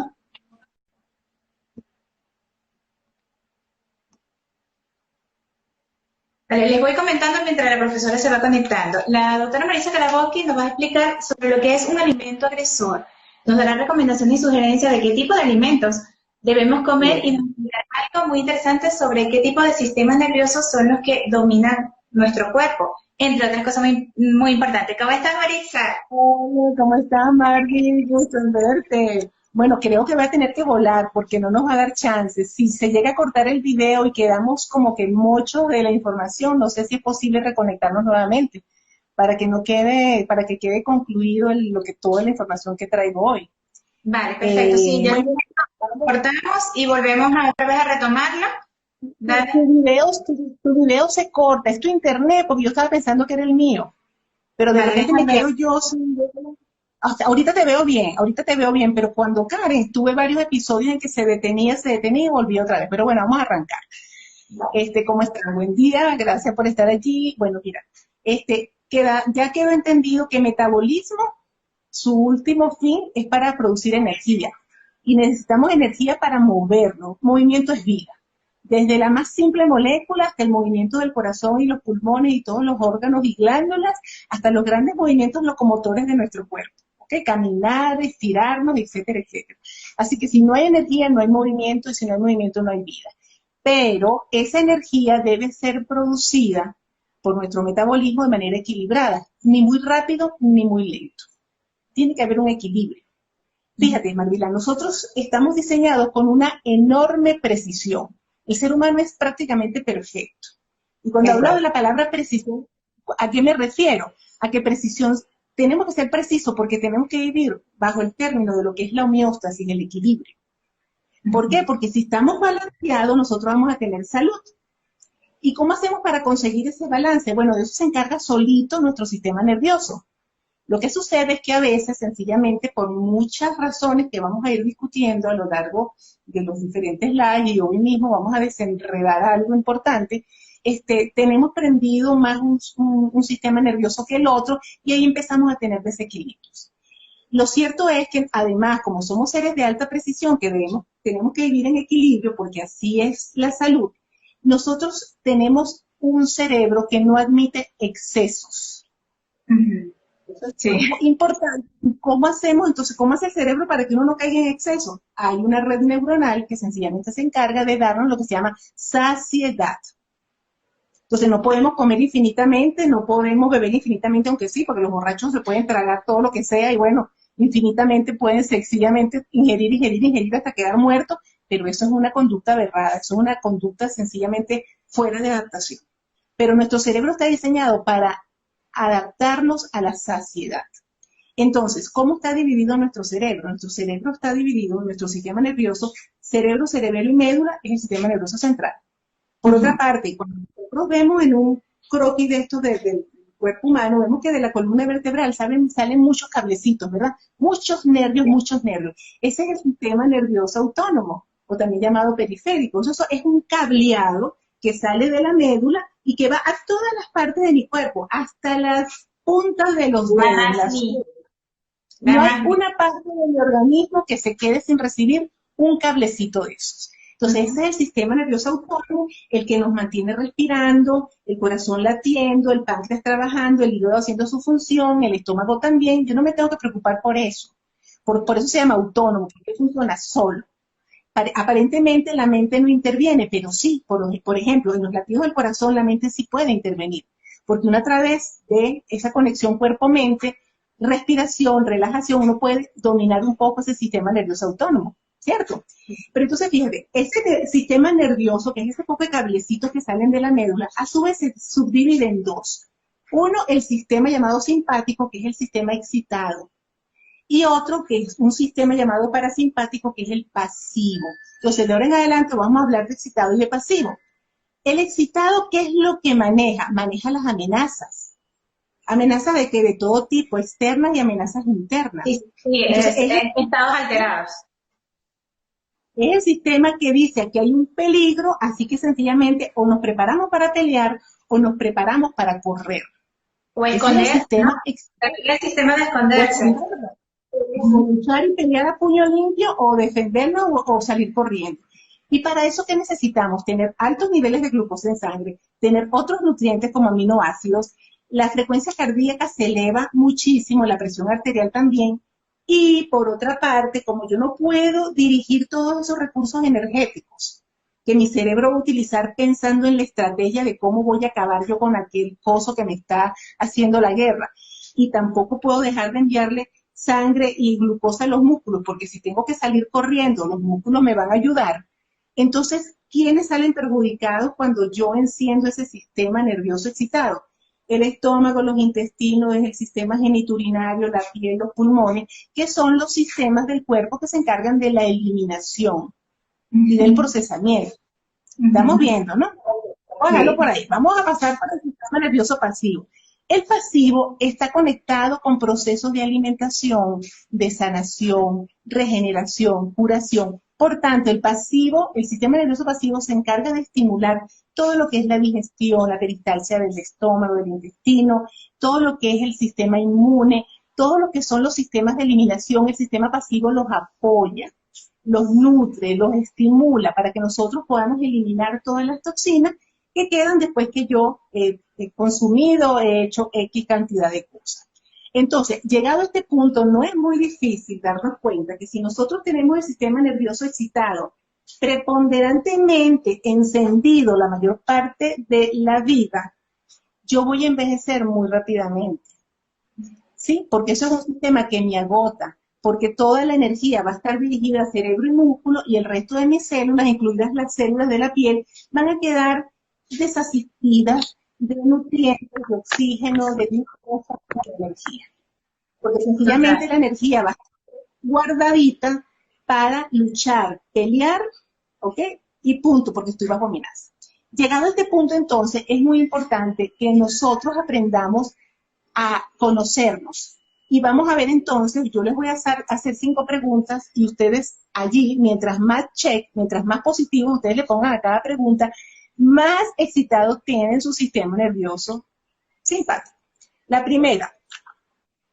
Vale, les voy comentando mientras la profesora se va conectando. La doctora Marisa Calabocchi nos va a explicar sobre lo que es un alimento agresor. Nos dará recomendaciones y sugerencias de qué tipo de alimentos debemos comer y nos dirá algo muy interesante sobre qué tipo de sistemas nerviosos son los que dominan nuestro cuerpo, entre otras cosas muy, muy importantes. ¿Cómo estás, Marisa? Hola, ¿cómo estás, Margui? Gusto en verte. Bueno, creo que va a tener que volar porque no nos va a dar chances. Si se llega a cortar el video y quedamos como que mucho de la información, no sé si es posible reconectarnos nuevamente para que no quede, para que quede concluido toda la información que traigo hoy. Vale, perfecto. Sí, ya cortamos y volvemos otra vez a retomarlo. Tu video se corta, es tu internet, porque yo estaba pensando que era el mío, pero de repente me quedo yo sin ver. O sea, ahorita te veo bien, pero cuando Karen, tuve varios episodios en que se detenía y volvía otra vez. Pero bueno, vamos a arrancar. ¿Cómo están? Buen día, gracias por estar allí. Bueno, mira, ya quedó entendido que metabolismo, su último fin es para producir energía. Y necesitamos energía para movernos. Movimiento es vida. Desde la más simple molécula hasta el movimiento del corazón y los pulmones y todos los órganos y glándulas, hasta los grandes movimientos locomotores de nuestro cuerpo. ¿Okay? Caminar, estirarnos, etcétera, etcétera. Así que si no hay energía, no hay movimiento, y si no hay movimiento, no hay vida. Pero esa energía debe ser producida por nuestro metabolismo de manera equilibrada, ni muy rápido ni muy lento. Tiene que haber un equilibrio. Fíjate, Marvila, nosotros estamos diseñados con una enorme precisión. El ser humano es prácticamente perfecto. Y cuando hablo de la palabra precisión, ¿a qué me refiero? A que precisión, tenemos que ser precisos porque tenemos que vivir bajo el término de lo que es la homeostasis, el equilibrio. ¿Por qué? Porque si estamos balanceados, nosotros vamos a tener salud. ¿Y cómo hacemos para conseguir ese balance? Bueno, de eso se encarga solito nuestro sistema nervioso. Lo que sucede es que a veces, sencillamente, por muchas razones que vamos a ir discutiendo a lo largo de los diferentes lives, y hoy mismo vamos a desenredar algo importante, tenemos prendido más un sistema nervioso que el otro y ahí empezamos a tener desequilibrios. Lo cierto es que además, como somos seres de alta precisión que tenemos que vivir en equilibrio porque así es la salud, nosotros tenemos un cerebro que no admite excesos. Sí. Es importante. ¿Cómo hacemos? Entonces, ¿cómo hace el cerebro para que uno no caiga en exceso? Hay una red neuronal que sencillamente se encarga de darnos lo que se llama saciedad. Entonces, no podemos comer infinitamente, no podemos beber infinitamente, aunque sí, porque los borrachos se pueden tragar todo lo que sea y bueno, infinitamente pueden sencillamente ingerir hasta quedar muertos, pero eso es una conducta aberrada, eso es una conducta sencillamente fuera de adaptación. Pero nuestro cerebro está diseñado para adaptarnos a la saciedad. Entonces, ¿cómo está dividido nuestro cerebro? Nuestro cerebro está dividido en nuestro sistema nervioso, cerebro, cerebelo y médula, es el sistema nervioso central. Por otra parte, cuando nosotros vemos en un croquis de estos del cuerpo humano, vemos que de la columna vertebral salen muchos cablecitos, ¿verdad? Muchos nervios. Ese es el sistema nervioso autónomo, o también llamado periférico. Eso es un cableado que sale de la médula y que va a todas las partes de mi cuerpo, hasta las puntas de los dedos. No hay una parte de mi organismo que se quede sin recibir un cablecito de esos. Entonces, ese es el sistema nervioso autónomo, el que nos mantiene respirando, el corazón latiendo, el páncreas trabajando, el hígado haciendo su función, el estómago también. Yo no me tengo que preocupar por eso. Por eso se llama autónomo, porque funciona solo. Aparentemente la mente no interviene, pero sí, por ejemplo, en los latidos del corazón la mente sí puede intervenir, porque uno a través de esa conexión cuerpo-mente, respiración, relajación, uno puede dominar un poco ese sistema nervioso autónomo, ¿cierto? Pero entonces fíjate, ese sistema nervioso, que es ese poco de cablecitos que salen de la médula, a su vez se subdivide en dos. Uno, el sistema llamado simpático, que es el sistema excitado. Y otro que es un sistema llamado parasimpático, que es el pasivo. Entonces, de ahora en adelante vamos a hablar de excitado y de pasivo. El excitado, ¿qué es lo que maneja? Maneja las amenazas. ¿Amenazas de qué? De todo tipo, externas y amenazas internas. Sí, entonces, estados alterados. Es el sistema que dice que hay un peligro, así que sencillamente o nos preparamos para pelear o nos preparamos para correr. O esconderse, ¿no? El sistema de esconderse. O luchar y pelear a puño limpio, o defendernos, o salir corriendo. Y para eso, ¿qué necesitamos? Tener altos niveles de glucosa en sangre, tener otros nutrientes como aminoácidos, la frecuencia cardíaca se eleva muchísimo, la presión arterial también, y por otra parte, como yo no puedo dirigir todos esos recursos energéticos que mi cerebro va a utilizar pensando en la estrategia de cómo voy a acabar yo con aquel coso que me está haciendo la guerra, y tampoco puedo dejar de enviarle sangre y glucosa a los músculos, porque si tengo que salir corriendo, los músculos me van a ayudar. Entonces, ¿quiénes salen perjudicados cuando yo enciendo ese sistema nervioso excitado? El estómago, los intestinos, el sistema geniturinario, la piel, los pulmones, que son los sistemas del cuerpo que se encargan de la eliminación y del procesamiento. Estamos viendo, ¿no? Vamos a dejarlo por ahí. Vamos a pasar para el sistema nervioso pasivo. El pasivo está conectado con procesos de alimentación, de sanación, regeneración, curación. Por tanto, el sistema nervioso pasivo se encarga de estimular todo lo que es la digestión, la peristalsia del estómago, del intestino, todo lo que es el sistema inmune, todo lo que son los sistemas de eliminación. El sistema pasivo los apoya, los nutre, los estimula para que nosotros podamos eliminar todas las toxinas que quedan después que yo he consumido, he hecho X cantidad de cosas. Entonces, llegado a este punto, no es muy difícil darnos cuenta que si nosotros tenemos el sistema nervioso excitado, preponderantemente encendido la mayor parte de la vida, yo voy a envejecer muy rápidamente. ¿Sí? Porque eso es un sistema que me agota, porque toda la energía va a estar dirigida a cerebro y músculo y el resto de mis células, incluidas las células de la piel, van a quedar desasistidas de nutrientes, de oxígeno, de glucosa, de energía. Porque sencillamente la energía va a estar guardadita para luchar, pelear, ¿ok? Y punto, porque estoy bajo amenaza. Llegado a este punto, entonces, es muy importante que nosotros aprendamos a conocernos. Y vamos a ver entonces, yo les voy a hacer 5 preguntas y ustedes allí, mientras más check, mientras más positivos ustedes le pongan a cada pregunta, más excitado tienen su sistema nervioso simpático. La primera,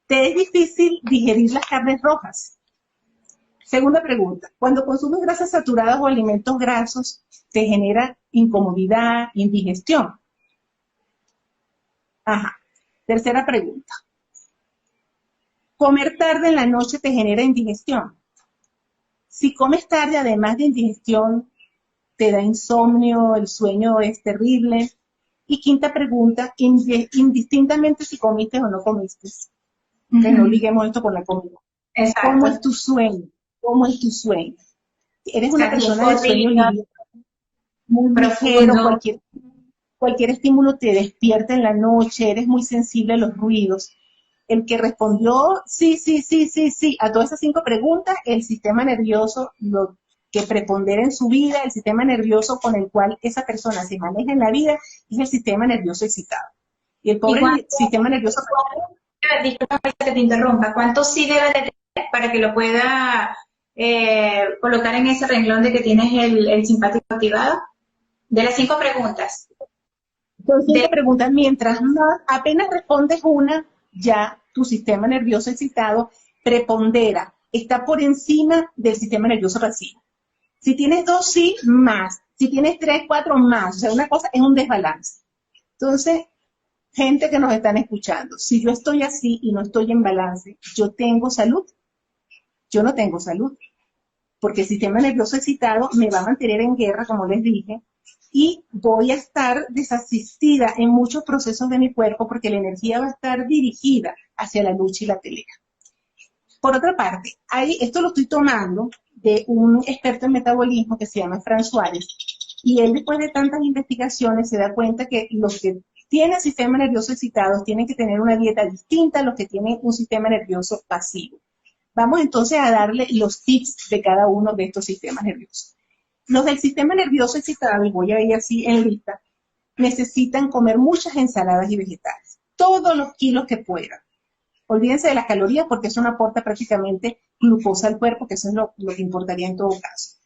te es difícil digerir las carnes rojas. Segunda pregunta, cuando consumes grasas saturadas o alimentos grasos, te genera incomodidad, indigestión. Ajá. Tercera pregunta, comer tarde en la noche te genera indigestión. Si comes tarde, además de indigestión, te da insomnio, el sueño es terrible. Y quinta pregunta, indistintamente si comiste o no comiste, que no liguemos esto con la comida. Exacto. ¿Cómo es tu sueño? ¿Cómo es tu sueño? ¿Eres una persona de sueño liviano, muy ligero, cualquier estímulo te despierta en la noche, eres muy sensible a los ruidos? El que respondió sí a todas esas 5 preguntas, el sistema nervioso, lo que prepondera en su vida, el sistema nervioso con el cual esa persona se maneja en la vida, es el sistema nervioso excitado. Y el pobre sistema nervioso... Disculpa que te interrumpa, ¿cuánto sí debe de tener para que lo pueda colocar en ese renglón de que tienes el simpático activado? De las 5 preguntas. Son 5 preguntas, mientras más, apenas respondes una, ya tu sistema nervioso excitado prepondera, está por encima del sistema nervioso pasivo. Si tienes 2, sí, más. Si tienes 3, 4, más. O sea, una cosa es un desbalance. Entonces, gente que nos están escuchando, si yo estoy así y no estoy en balance, ¿yo tengo salud? Yo no tengo salud. Porque el sistema nervioso excitado me va a mantener en guerra, como les dije, y voy a estar desasistida en muchos procesos de mi cuerpo porque la energía va a estar dirigida hacia la lucha y la pelea. Por otra parte, esto lo estoy tomando de un experto en metabolismo que se llama Fran Suárez, y él después de tantas investigaciones se da cuenta que los que tienen sistema nervioso excitado tienen que tener una dieta distinta a los que tienen un sistema nervioso pasivo. Vamos entonces a darle los tips de cada uno de estos sistemas nerviosos. Los del sistema nervioso excitado, y voy a ir así en lista, necesitan comer muchas ensaladas y vegetales, todos los kilos que puedan. Olvídense de las calorías porque eso no aporta prácticamente glucosa al cuerpo, que eso es lo que importaría en todo caso.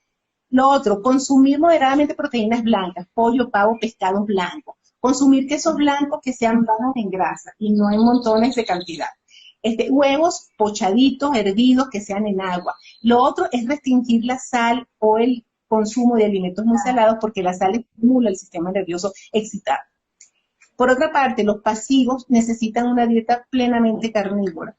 Lo otro, consumir moderadamente proteínas blancas, pollo, pavo, pescados blancos. Consumir quesos blancos que sean bajos en grasa y no en montones de cantidad. Huevos pochaditos, hervidos, que sean en agua. Lo otro es restringir la sal o el consumo de alimentos muy salados porque la sal estimula el sistema nervioso excitado. Por otra parte, los pasivos necesitan una dieta plenamente carnívora.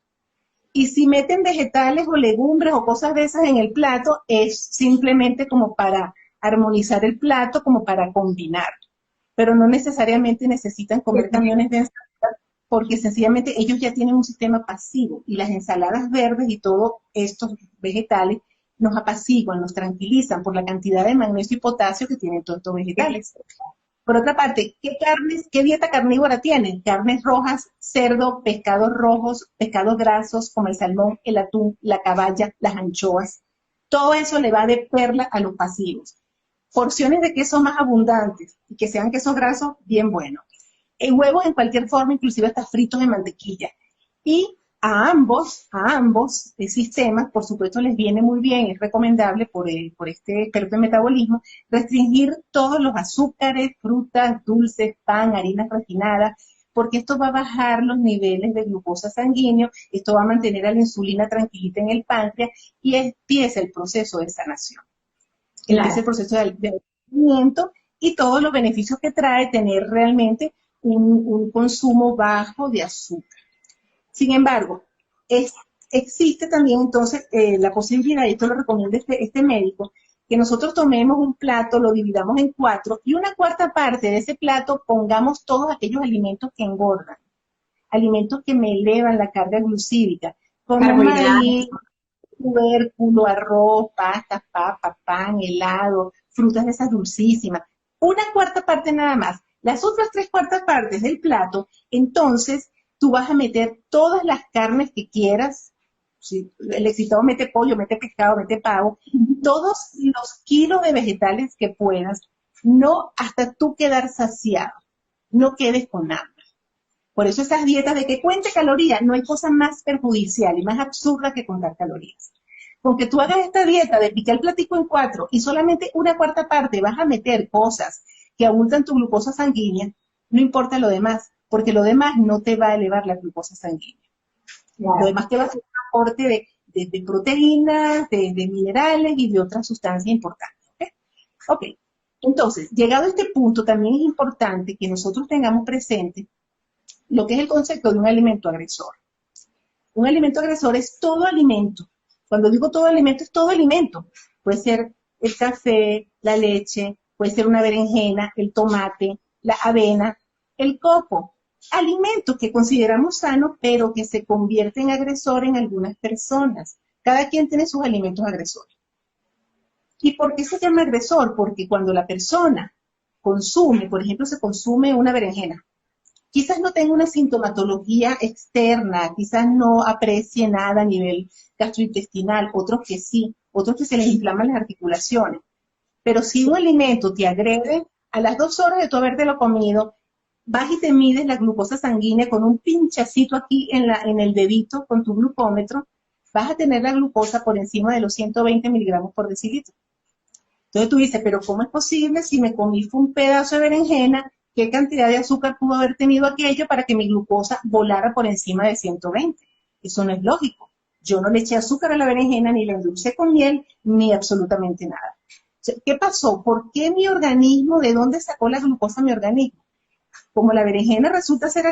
Y si meten vegetales o legumbres o cosas de esas en el plato, es simplemente como para armonizar el plato, como para combinar. Pero no necesariamente necesitan comer camiones de ensalada, porque sencillamente ellos ya tienen un sistema pasivo. Y las ensaladas verdes y todos estos vegetales nos apaciguan, nos tranquilizan por la cantidad de magnesio y potasio que tienen todos estos vegetales. Por otra parte, ¿qué dieta carnívora tienen? Carnes rojas, cerdo, pescados rojos, pescados grasos como el salmón, el atún, la caballa, las anchoas. Todo eso le va de perla a los pasivos. Porciones de queso más abundantes y que sean quesos grasos, bien buenos. Huevos en cualquier forma, inclusive hasta fritos en mantequilla. Y a ambos sistemas, por supuesto, les viene muy bien, es recomendable por este experto en metabolismo, restringir todos los azúcares, frutas, dulces, pan, harinas refinadas, porque esto va a bajar los niveles de glucosa sanguíneo, esto va a mantener a la insulina tranquilita en el páncreas y empieza el proceso de sanación. Empieza el proceso de alimentamiento y todos los beneficios que trae tener realmente un consumo bajo de azúcar. Sin embargo, existe también entonces la posibilidad, y esto lo recomienda este médico, que nosotros tomemos un plato, lo dividamos en 4 y una cuarta parte de ese plato pongamos todos aquellos alimentos que engordan, alimentos que me elevan la carga glucídica, como maíz, tubérculo, arroz, pasta, papa, pan, helado, frutas de esas dulcísimas. Una cuarta parte nada más. Las otras 3/4 partes del plato, entonces, tú vas a meter todas las carnes que quieras. Si el excitado mete pollo, mete pescado, mete pavo, todos los kilos de vegetales que puedas, no hasta tú quedar saciado, no quedes con hambre. Por eso esas dietas de que cuente calorías, no hay cosa más perjudicial y más absurda que contar calorías. Con que tú hagas esta dieta de picar el platico en 4 y solamente una cuarta parte vas a meter cosas que abultan tu glucosa sanguínea, no importa lo demás, porque lo demás no te va a elevar la glucosa sanguínea. Claro. Lo demás te va a hacer un aporte de proteínas, de minerales y de otras sustancias importantes. ¿Ok? Entonces, llegado a este punto, también es importante que nosotros tengamos presente lo que es el concepto de un alimento agresor. Un alimento agresor es todo alimento. Cuando digo todo alimento, es todo alimento. Puede ser el café, la leche, puede ser una berenjena, el tomate, la avena, el coco. Alimentos que consideramos sanos, pero que se convierten en agresores en algunas personas. Cada quien tiene sus alimentos agresores. ¿Y por qué se llama agresor? Porque cuando la persona consume, por ejemplo, se consume una berenjena, quizás no tenga una sintomatología externa, quizás no aprecie nada a nivel gastrointestinal, otros que sí, otros que se les inflaman las articulaciones. Pero si un alimento te agrede, a las 2 horas de tu habértelo comido, vas y te mides la glucosa sanguínea con un pinchacito aquí en el dedito con tu glucómetro, vas a tener la glucosa por encima de los 120 miligramos por decilitro. Entonces tú dices, pero ¿cómo es posible si me comí un pedazo de berenjena? ¿Qué cantidad de azúcar pudo haber tenido aquello para que mi glucosa volara por encima de 120? Eso no es lógico. Yo no le eché azúcar a la berenjena, ni la endulcé con miel, ni absolutamente nada. ¿Qué pasó? ¿Por qué mi organismo, de dónde sacó la glucosa mi organismo? Como la berenjena resulta ser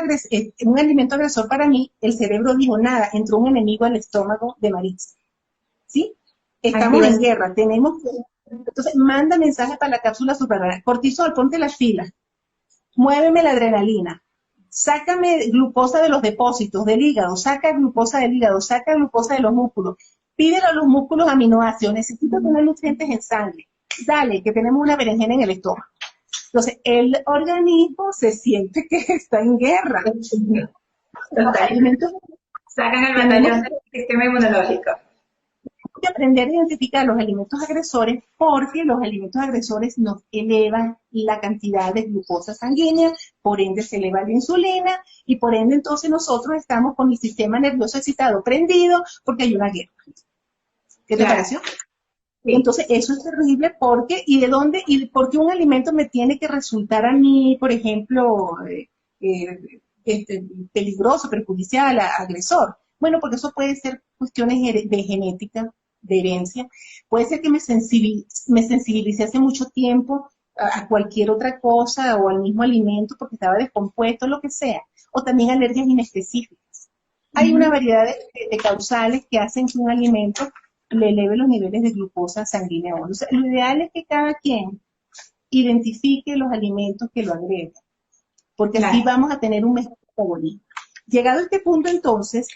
un alimento agresor para mí, el cerebro dijo nada, entró un enemigo al estómago de Maritza. ¿Sí? Estamos en guerra, tenemos que... Entonces, manda mensaje para la cápsula suprarrenal. Cortisol, ponte las pilas. Muéveme la adrenalina. Sácame glucosa de los depósitos del hígado. Saca glucosa del hígado. Saca glucosa de los músculos. Pídele a los músculos aminoácidos. Necesito tener nutrientes en sangre. Dale, que tenemos una berenjena en el estómago. Entonces, el organismo se siente que está en guerra. Sacan el batallón del sistema inmunológico. Que aprender a identificar los alimentos agresores porque los alimentos agresores nos elevan la cantidad de glucosa sanguínea, por ende se eleva la insulina y por ende entonces nosotros estamos con el sistema nervioso excitado, prendido, porque hay una guerra. ¿Qué te pareció? Sí. Entonces eso es terrible porque, ¿y de dónde? ¿Y por qué un alimento me tiene que resultar a mí, por ejemplo, peligroso, perjudicial, agresor? Bueno, porque eso puede ser cuestiones de genética, de herencia, puede ser que me sensibilicé hace mucho tiempo a cualquier otra cosa o al mismo alimento porque estaba descompuesto, lo que sea, o también alergias inespecíficas. Hay una variedad de causales que hacen que un alimento le eleve los niveles de glucosa sanguínea. O sea, lo ideal es que cada quien identifique los alimentos que lo agregan, porque así vamos a tener un mejor metabolismo. Llegado a este punto, entonces,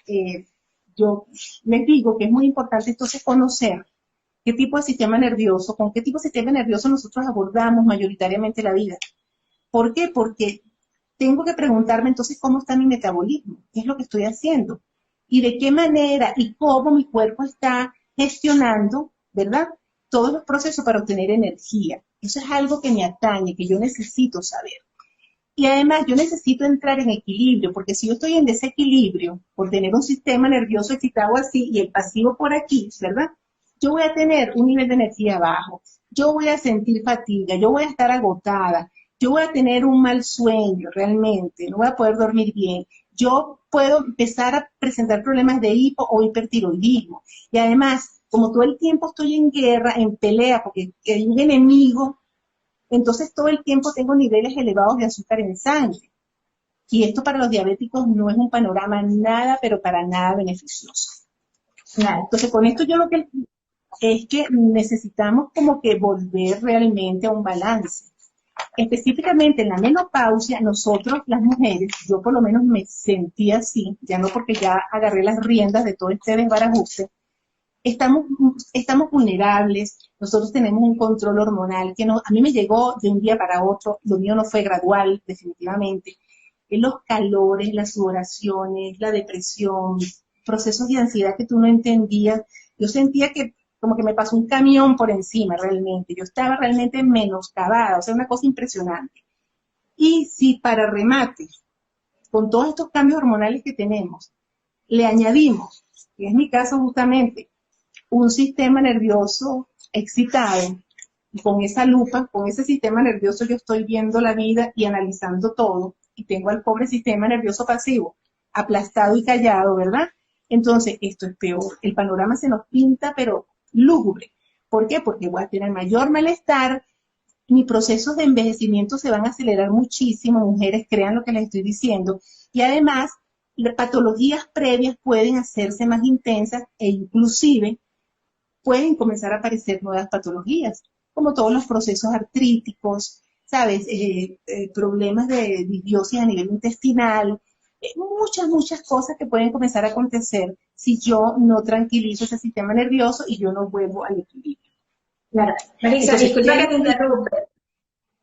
yo les digo que es muy importante entonces conocer qué tipo de sistema nervioso, con qué tipo de sistema nervioso nosotros abordamos mayoritariamente la vida. ¿Por qué? Porque tengo que preguntarme entonces cómo está mi metabolismo, qué es lo que estoy haciendo y de qué manera y cómo mi cuerpo está gestionando, ¿verdad? Todos los procesos para obtener energía. Eso es algo que me atañe, que yo necesito saber. Y además yo necesito entrar en equilibrio, porque si yo estoy en desequilibrio, por tener un sistema nervioso excitado así y el pasivo por aquí, ¿verdad? Yo voy a tener un nivel de energía bajo, yo voy a sentir fatiga, yo voy a estar agotada, yo voy a tener un mal sueño realmente, no voy a poder dormir bien, yo puedo empezar a presentar problemas de hipo o hipertiroidismo. Y además, como todo el tiempo estoy en guerra, en pelea, porque hay un enemigo, entonces todo el tiempo tengo niveles elevados de azúcar en sangre. Y esto para los diabéticos no es un panorama nada, pero para nada beneficioso. Entonces con esto yo lo que es que necesitamos como que volver realmente a un balance. Específicamente en la menopausia, nosotros las mujeres, yo por lo menos me sentí así, ya no porque ya agarré las riendas de todo este desbarajuste, estamos vulnerables, nosotros tenemos un control hormonal que a mí me llegó de un día para otro, lo mío no fue gradual, definitivamente. Los calores, las sudoraciones, la depresión, procesos de ansiedad que tú no entendías. Yo sentía que como que me pasó un camión por encima realmente. Yo estaba realmente menoscabada, o sea, una cosa impresionante. Y si para remate, con todos estos cambios hormonales que tenemos, le añadimos, que es mi caso justamente, un sistema nervioso excitado, y con esa lupa, con ese sistema nervioso yo estoy viendo la vida y analizando todo, y tengo al pobre sistema nervioso pasivo, aplastado y callado, ¿verdad? Entonces, esto es peor. El panorama se nos pinta, pero lúgubre. ¿Por qué? Porque voy a tener mayor malestar, mis procesos de envejecimiento se van a acelerar muchísimo, mujeres, crean lo que les estoy diciendo, y además, las patologías previas pueden hacerse más intensas e inclusive pueden comenzar a aparecer nuevas patologías, como todos los procesos artríticos, ¿sabes? Problemas de disbiosis a nivel intestinal, muchas cosas que pueden comenzar a acontecer si yo no tranquilizo ese sistema nervioso y yo no vuelvo al equilibrio. Claro. Marisa, Entonces, disculpa que te interrumpa.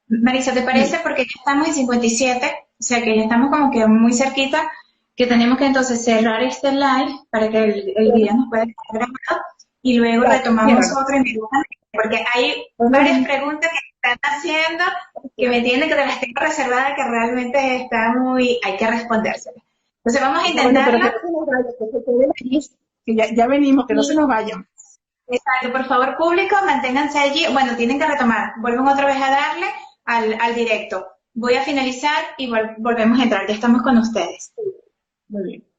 Marisa, ¿te parece? sí. Porque ya estamos en 57, o sea que ya estamos como que muy cerquita, que tenemos que entonces cerrar este live para que el video nos pueda quedar grabado y luego Claro, retomamos claro. otro inmediatamente, porque hay varias preguntas que están haciendo que me tienen que te las tengo reservadas que realmente está muy, hay que respondérselas. Entonces vamos a Bueno, pero intentarlo. que no se nos vaya, que se queden allí, que ya venimos, que no se nos vayan. Exacto, por favor, público, manténganse allí. Bueno, tienen que retomar. Vuelven otra vez a darle al directo. Voy a finalizar y volvemos a entrar. Ya estamos con ustedes. Muy bien.